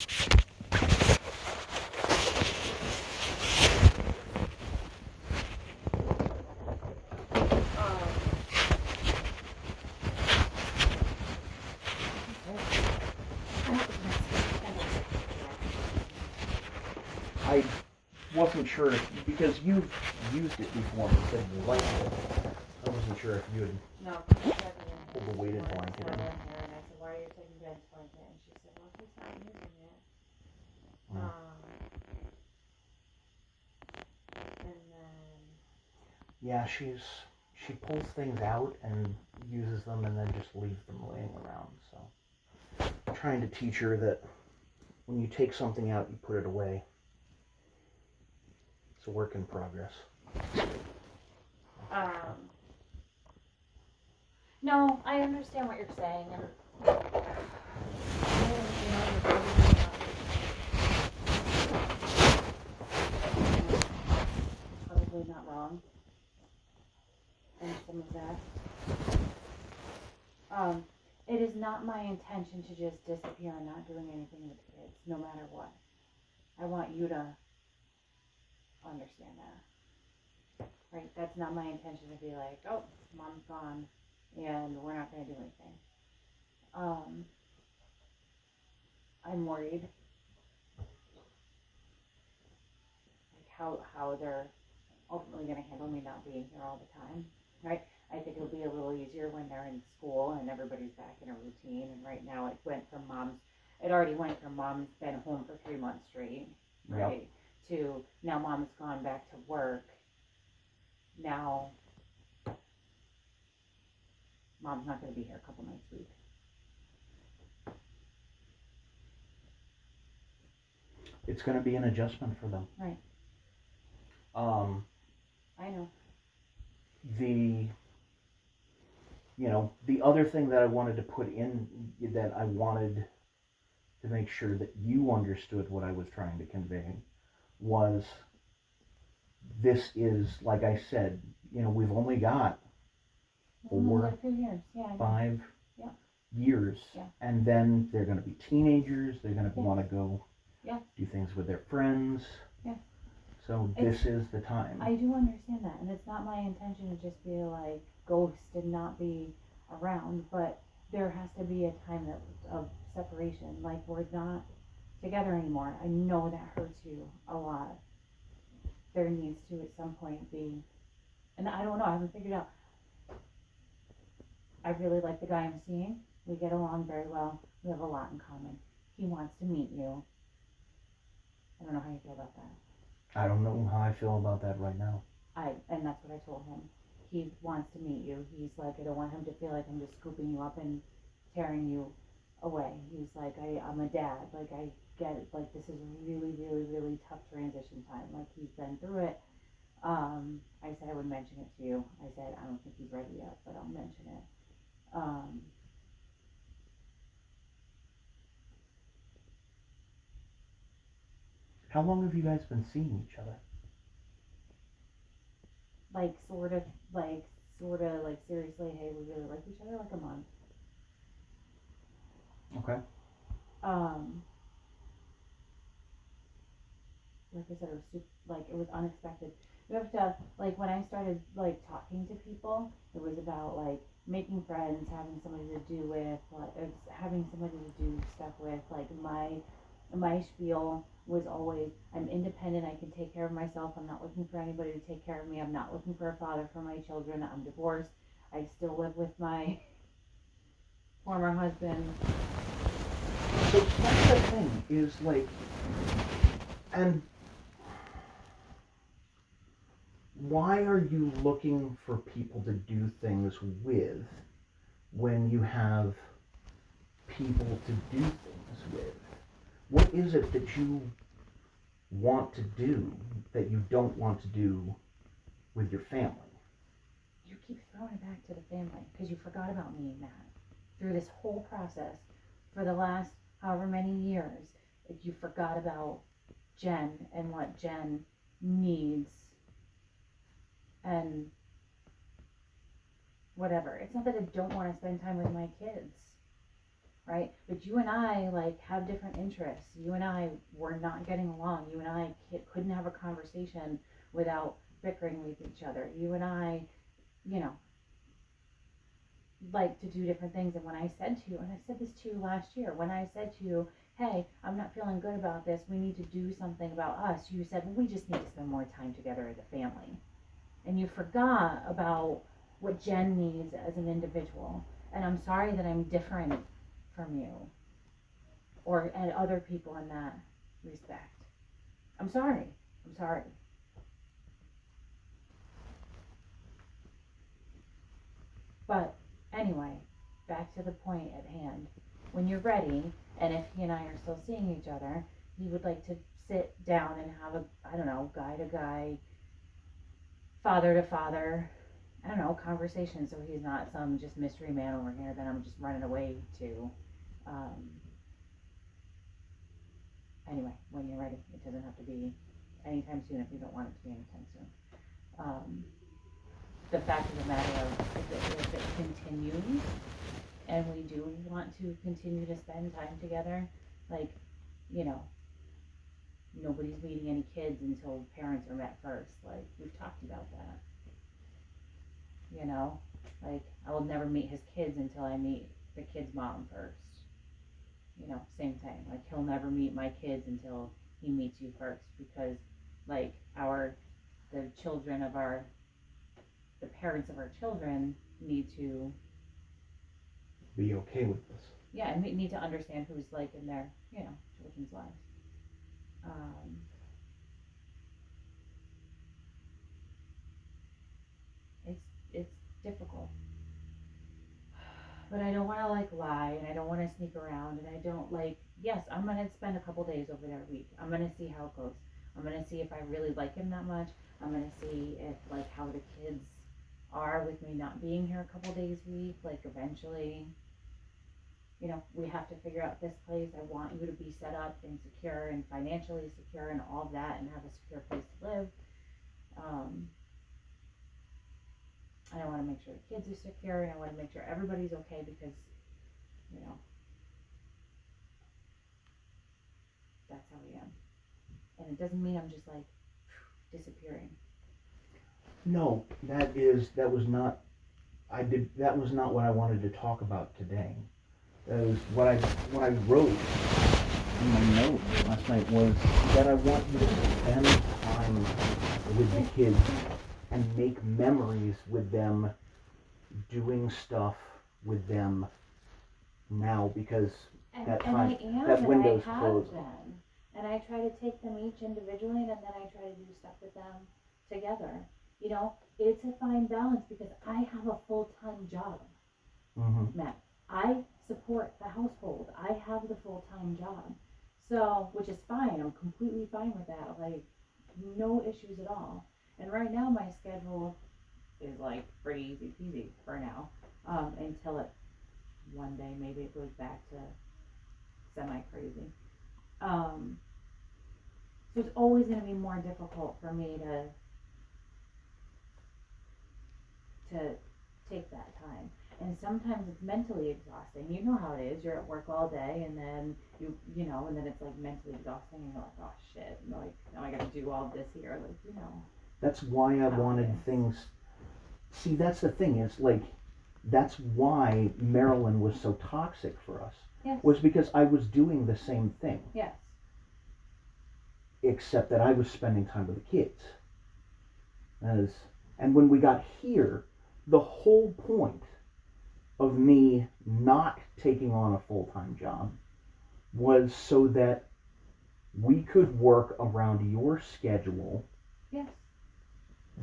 I wasn't sure because you've used it before and said you liked it. I wasn't sure if you had pulled the weighted blanket in. And I said, why are you taking Jen's blanket? And she said, well, he's not using it. And then... Yeah, she pulls things out and uses them and then just leaves them laying around. So I'm trying to teach her that when you take something out, you put it away. It's a work in progress. No, I understand what you're saying, and probably not wrong in some of that. It is not my intention to just disappear and not doing anything with the kids, no matter what. I want you to understand that. Right? That's not my intention to be like, oh, mom's gone and we're not going to do anything. I'm worried like how they're ultimately going to handle me not being here all the time, right? I think it'll be a little easier when they're in school and everybody's back in a routine. And right now it already went from mom's been home for 3 months straight, right? Yep. To now mom's gone back to work. Now mom's not going to be here a couple nights a week. It's going to be an adjustment for them. Right. I know. The other thing that I wanted to put in, that I wanted to make sure that you understood what I was trying to convey, was this is, like I said, we've only got 5 years, and then they're going to be teenagers, they're going to want to go do things with their friends. So this is the time. I do understand that, and it's not my intention to just be like ghost and not be around, but there has to be a time of separation. Like, we're not together anymore. I know that hurts you a lot. There needs to at some point be, and I don't know, I haven't figured out. I really like the guy I'm seeing. We get along very well. We have a lot in common. He wants to meet you. I don't know how you feel about that. I don't know how I feel about that right now. And that's what I told him. He wants to meet you. He's like, I don't want him to feel like I'm just scooping you up and tearing you away. He's like, I'm a dad. Like, I get it. Like, this is a really, really, really tough transition time. Like, he's been through it. I said I would mention it to you. I said, I don't think he's ready yet, but I'll mention it. How long have you guys been seeing each other? Like, sort of, seriously, hey, we really like each other, like a month. Okay. Like I said, it was unexpected. You have to, like, when I started, like, talking to people, it was about, like, making friends, having somebody to do with, like, having somebody to do stuff with. Like, my spiel was always, I'm independent, I can take care of myself, I'm not looking for anybody to take care of me, I'm not looking for a father for my children, I'm divorced, I still live with my former husband. So that's the thing, is like, and why are you looking for people to do things with when you have people to do things with? What is it that you want to do that you don't want to do with your family? You keep throwing it back to the family because you forgot about me in that. Through this whole process, for the last however many years, you forgot about Jen and what Jen needs and whatever. It's not that I don't want to spend time with my kids. right? But you and I like have different interests. You and I were not getting along. You and I couldn't have a conversation without bickering with each other. You and I, you know, like to do different things. And when I said to you, and I said this to you last year, when I said to you, hey, I'm not feeling good about this, we need to do something about us, you said, well, we just need to spend more time together as a family. And you forgot about what Jen needs as an individual. And I'm sorry that I'm different from you or and other people in that respect. I'm sorry. I'm sorry. But anyway, back to the point at hand. When you're ready, and if he and I are still seeing each other, he would like to sit down and have a, I don't know, guy to guy, father to father, I don't know, conversation so he's not some just mystery man over here that I'm just running away to. Um, anyway, when you're ready, it doesn't have to be anytime soon if you don't want it to be anytime soon. Um, the fact of the matter if it continues and we do want to continue to spend time together, like, you know, nobody's meeting any kids until parents are met first. Like, we've talked about that. You know, like, I will never meet his kids until I meet the kid's mom first. You know, same thing. Like, he'll never meet my kids until he meets you first because, like, the children of the parents of our children need to Be okay with this. yeah, and we need to understand who's like in their, you know, children's lives. It's difficult, but I don't want to like lie, and I don't want to sneak around, and I don't like. Yes, I'm gonna spend a couple days over there a week. I'm gonna see how it goes. I'm gonna see if I really like him that much. I'm gonna see if like how the kids are with me not being here a couple days a week. Like eventually, you know, we have to figure out this place. I want you to be set up and secure and financially secure and all of that and have a secure place to live. And I want to make sure the kids are secure and I want to make sure everybody's okay because, you know, that's how I am. And it doesn't mean I'm just like disappearing. No, that was not what I wanted to talk about today. That was what I wrote in my note last night was that I want you to spend time with the kids and make memories with them, doing stuff with them now because that window's closed. And I try to take them each individually and then I try to do stuff with them together. You know, it's a fine balance because I have a full-time job, Matt. I support the household. I have the full-time job. So, which is fine. I'm completely fine with that. Like, no issues at all. And right now my schedule is like pretty easy peasy for now. Until one day maybe it goes back to semi-crazy. So it's always going to be more difficult for me to take that time. And sometimes it's mentally exhausting. You know how it is. You're at work all day and then you know, and then it's like mentally exhausting and you're like, oh shit, like now I gotta do all this here, like, you know. That's why I wanted things. See, that's the thing, is like, that's why Maryland was so toxic for us. Yes. Was because I was doing the same thing. Yes. Except that I was spending time with the kids. And when we got here, the whole point of me not taking on a full-time job was so that we could work around your schedule. Yes.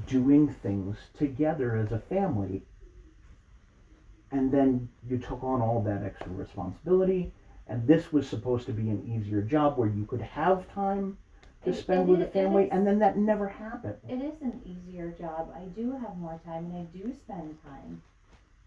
Doing things together as a family. And then you took on all that extra responsibility, and this was supposed to be an easier job where you could have time to spend with the family, and then that never happened. It is an easier job. I do have more time, and I do spend time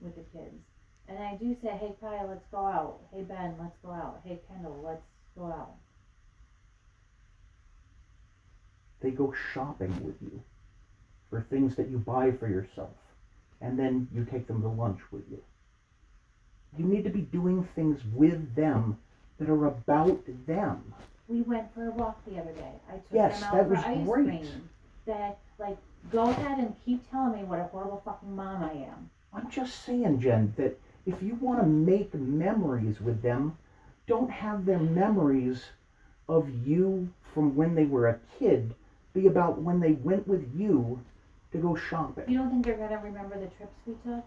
with the kids. And I do say, hey, Kyle, let's go out. Hey, Ben, let's go out. Hey, Kendall, let's go out. They go shopping with you for things that you buy for yourself, and then you take them to lunch with you. You need to be doing things with them that are about them. We went for a walk the other day. I took Yes, them that out for was ice great. cream. That, like, go ahead and keep telling me what a horrible fucking mom I am. I'm just saying, Jen, that if you want to make memories with them, don't have their memories of you from when they were a kid be about when they went with you to go shopping. You don't think they're gonna remember the trips we took?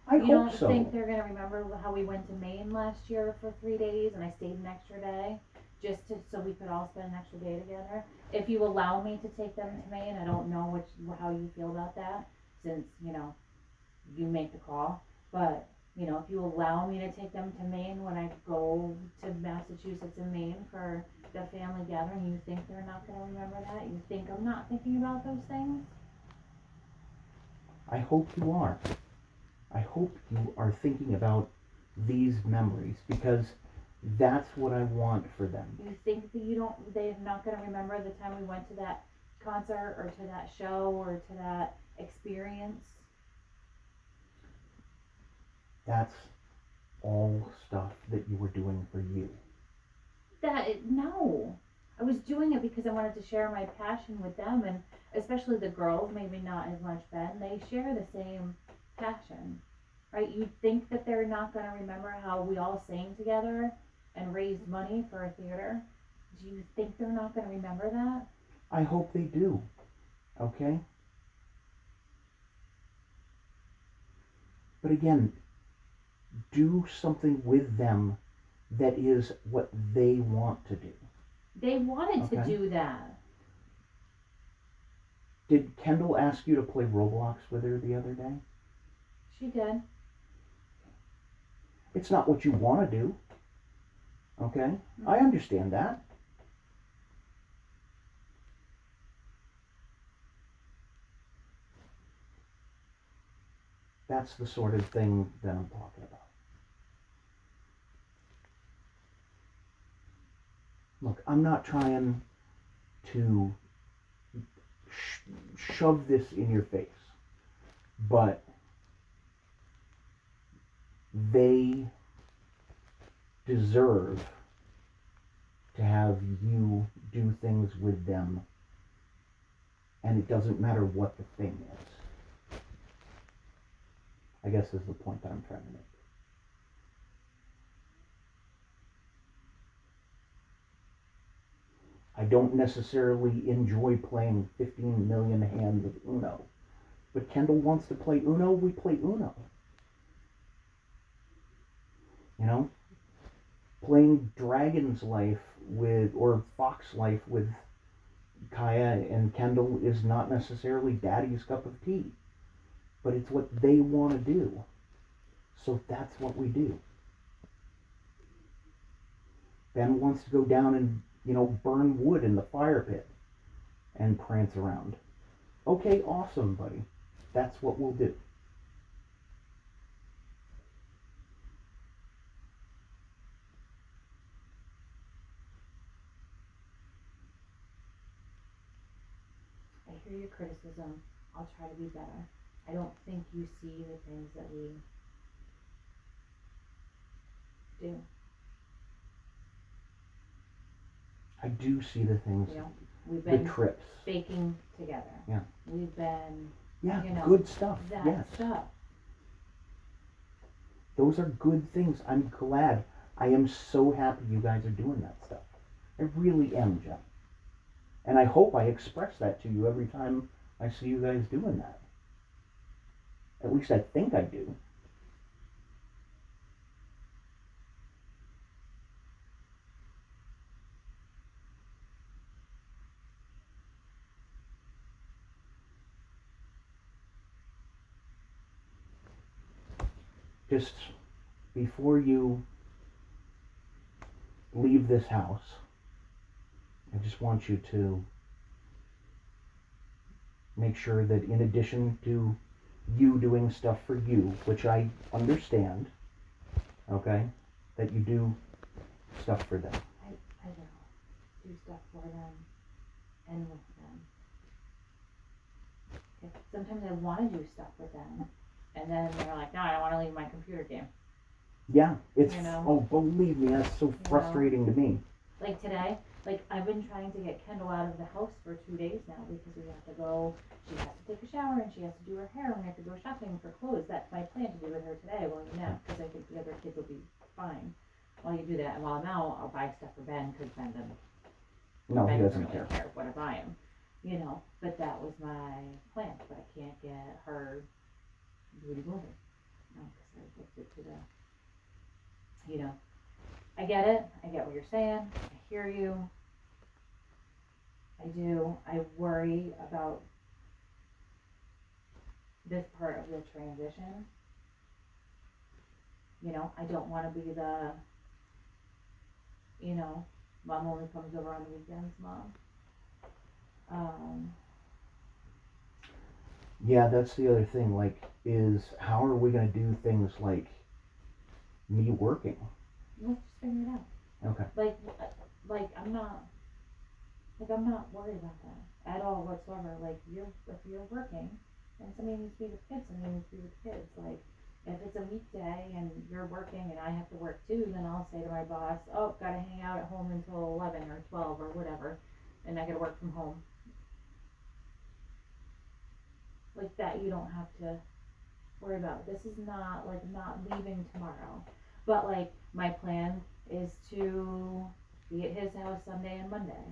I You hope don't so. think they're gonna remember how we went to Maine last year for 3 days and I stayed an extra day just so we could all spend an extra day together? If you allow me to take them to Maine, I don't know how you feel about that, since you make the call. But if you allow me to take them to Maine when I go to Massachusetts and Maine for the family gathering, you think they're not gonna remember that? You think I'm not thinking about those things? I hope you are. I hope you are thinking about these memories because that's what I want for them. You think that they're not gonna remember the time we went to that concert or to that show or to that experience? That's all stuff that you were doing for you. No. I was doing it because I wanted to share my passion with them, and especially the girls, maybe not as much Ben, they share the same passion, right? You think that they're not going to remember how we all sang together and raised money for a theater? Do you think they're not going to remember that? I hope they do. Okay? But again, do something with them that is what they want to do. They wanted Okay. to do that. Did Kendall ask you to play Roblox with her the other day? She did. It's not what you want to do. Okay? Mm-hmm. I understand that. That's the sort of thing that I'm talking about. Look, I'm not trying to shove this in your face, but they deserve to have you do things with them, and it doesn't matter what the thing is. I guess is the point that I'm trying to make. I don't necessarily enjoy playing 15 million hands of Uno, but Kendall wants to play Uno, we play Uno. Playing Dragon's Life or Fox Life with Kaya and Kendall is not necessarily Daddy's cup of tea, but it's what they want to do. So that's what we do. Ben wants to go down and, burn wood in the fire pit and prance around. Okay, awesome, buddy. That's what we'll do. I hear your criticism. I'll try to be better. I don't think you see the things that we do. I do see the things. We've the been trips. baking together. Yeah. We've been good stuff. that Yes. stuff. Those are good things. I'm glad. I am so happy you guys are doing that stuff. I really am, Jen. And I hope I express that to you every time I see you guys doing that. At least I think I do. Just before you leave this house, I just want you to make sure that in addition to you doing stuff for you, which I understand, okay, that you do stuff for them. I will do stuff for them and with them. Sometimes I want to do stuff with them, and then they're like, no, I don't want to leave my computer game. Yeah, it's, You know? oh, believe me, that's so frustrating to me. Like today, like I've been trying to get Kendall out of the house for 2 days now because we have to go, she has to take a shower and she has to do her hair and we have to go shopping for clothes. That's my plan to do with her today while you nap because I think the other kids will be fine while you do that. And while I'm out, I'll buy stuff for Ben because Ben No, he doesn't doesn't really care. care what I buy him, you know. But that was my plan. But I can't get her booty moving, because I looked it to the, you know. I get it. I get what you're saying. I hear you. I do. I worry about this part of the transition. You know, I don't want to be the, mom only comes over on the weekends, mom. Yeah, that's the other thing, like, is how are we gonna do things like me working? Let's just figure it out. Okay. Like I'm not worried about that at all whatsoever. Like if you're working and somebody needs to be with kids, somebody needs to be with kids. Like if it's a weekday and you're working and I have to work too, then I'll say to my boss, oh, gotta hang out at home until 11 or 12 or whatever, and I gotta work from home. Like that you don't have to worry about. This is not like not leaving tomorrow. But like my plan is to be at his house Sunday and Monday.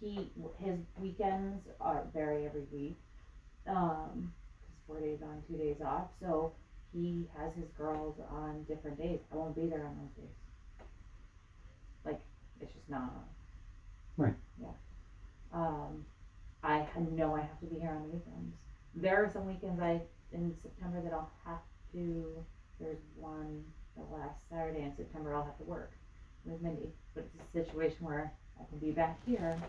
His weekends vary every week. 'Cause 4 days on, 2 days off. So he has his girls on different days. I won't be there on those days. Like it's just not. Right. Yeah. I know I have to be here on the weekends. There are some weekends in September that I'll have to. There's one the last Saturday in September I'll have to work with Mindy, but it's a situation where I can be back here,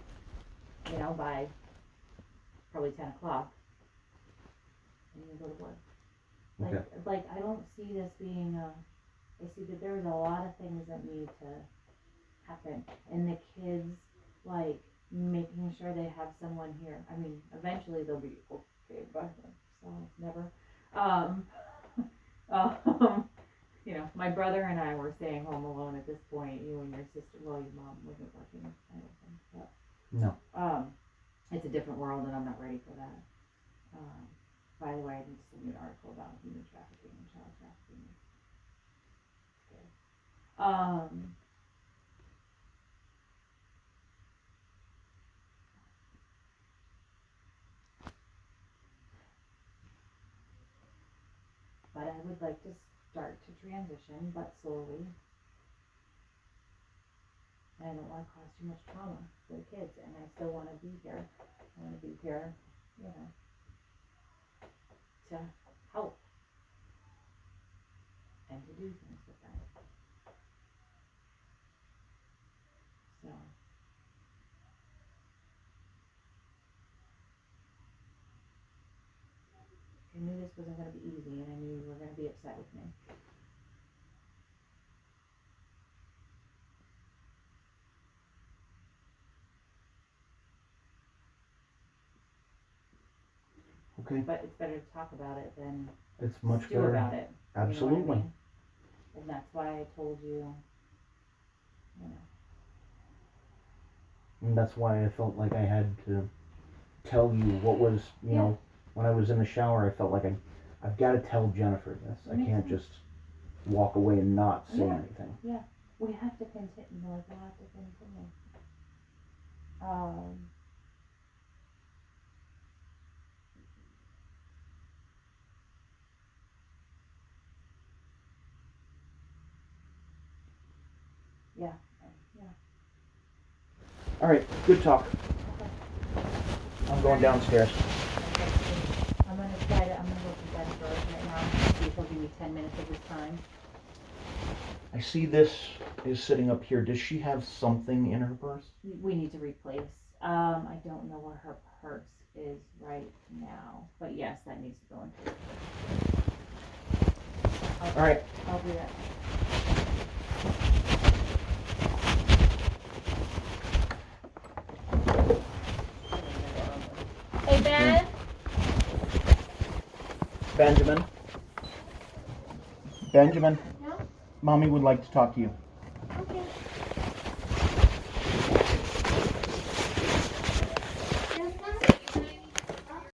by probably 10 o'clock, and you go to work. Like I don't see this being I see that there's a lot of things that need to happen, and the kids, like, making sure they have someone here. I mean, eventually they'll be okay by themselves, never. Um, um, my brother and I were staying home alone at this point. You and your sister, well, your mom wasn't working, I don't think, but. No. It's a different world, and I'm not ready for that. By the way, I need to send you an article about human trafficking and child trafficking. Okay. But I would like to start to transition, but slowly. And I don't want to cause too much trauma for the kids, and I still want to be here. I want to be here, to help and to do things with them. So. I knew this wasn't going to be easy, and I knew you were going to be upset with me. Okay. But it's better to talk about it than It's much stew better. about it. Absolutely. You know what I mean? And that's why I told you, And that's why I felt like I had to tell you what was, when I was in the shower, I felt like I've got to tell Jennifer this. I can't just walk away and not say anything. Yeah, we have to continue. We'll have to continue. Yeah. All right, good talk. Okay. I'm going downstairs. I'm gonna go to bed first right now. See if he'll give me 10 minutes of his time. I see this is sitting up here. Does she have something in her purse? We need to replace. I don't know where her purse is right now, but yes, that needs to go into it. All right. I'll do that. Hey Ben. Benjamin. Benjamin, Yeah? Mommy would like to talk to you.